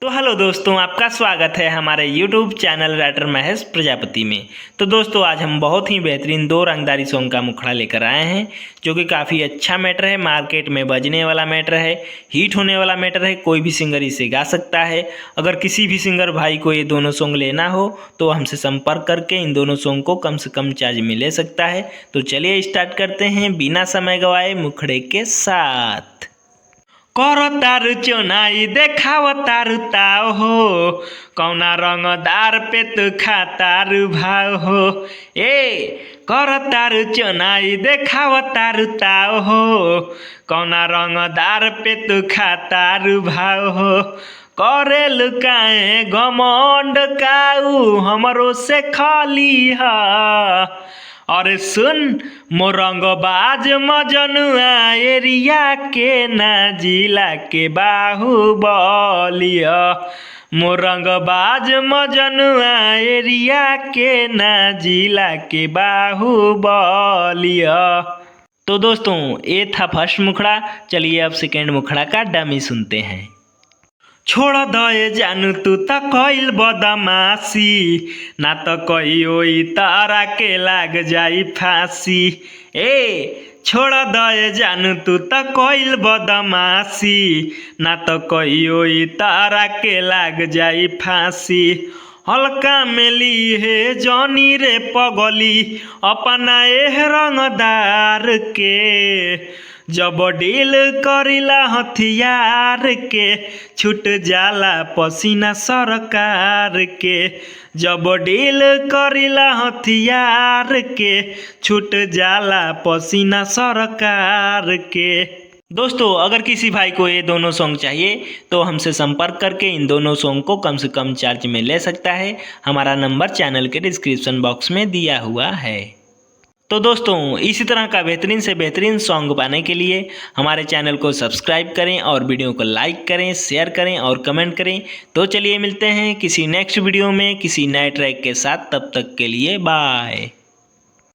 तो हेलो दोस्तों, आपका स्वागत है हमारे YouTube channel writer Mahesh Prajapati में। तो दोस्तों, आज हम बहुत ही बेहतरीन दो रंगदारी सॉन्ग का मुखड़ा लेकर आए हैं, जो कि काफ़ी अच्छा मैटर है, मार्केट में बजने वाला मैटर है, हिट होने वाला मैटर है। कोई भी सिंगर इसे गा सकता है। अगर किसी भी सिंगर भाई को ये दोनों सॉन्ग लेना हो तो हमसे संपर्क करके इन दोनों सॉन्ग को कम से कम चार्ज में ले सकता है। तो चलिए स्टार्ट करते हैं बिना समय गवाए मुखड़े के साथ। करो तारु चोनाई देखाव तारु ताव हो, कौना रंगदार पे तू खा तारु भाव हो। करो तारु चोनाई देखाव तारु ताव हो, कौना रंगदार पे तू खा तारु भाव हो। करे लुकाए घमंड काऊ हमरो से खाली हा। और सुन मोरंगबाज मजनुआ एरिया के ना जिला के बाहुबलिया। मोरंगबाज मजनुआ एरिया के ना जिला के बाहुबलिया। तो दोस्तों, ये था फर्स्ट मुखड़ा। चलिए अब सेकेंड मुखड़ा का डमी सुनते हैं। छोड़ दे जानू तू त कइल बदमाशी, ना तो कहियो तारा के लाग जाई फांसी। छोड़ दे जानू तू त कइल बदमाशी, ना तो कहियो तारा के लाग जाई फांसी। हल्का मिली है जॉनी रे पगली अपना एह रंगदार के। जब डील करिला हथियार के छूट जाला पसीना सरकार के। जब डील करिला हथियार के छूट जाला पसीना सरकार के। दोस्तों, अगर किसी भाई को ये दोनों सॉन्ग चाहिए तो हमसे संपर्क करके इन दोनों सॉन्ग को कम से कम चार्ज में ले सकता है। हमारा नंबर चैनल के डिस्क्रिप्शन बॉक्स में दिया हुआ है। तो दोस्तों, इसी तरह का बेहतरीन से बेहतरीन सॉन्ग पाने के लिए हमारे चैनल को सब्सक्राइब करें और वीडियो को लाइक करें, शेयर करें और कमेंट करें। तो चलिए मिलते हैं किसी नेक्स्ट वीडियो में किसी नए ट्रैक के साथ। तब तक के लिए बाय।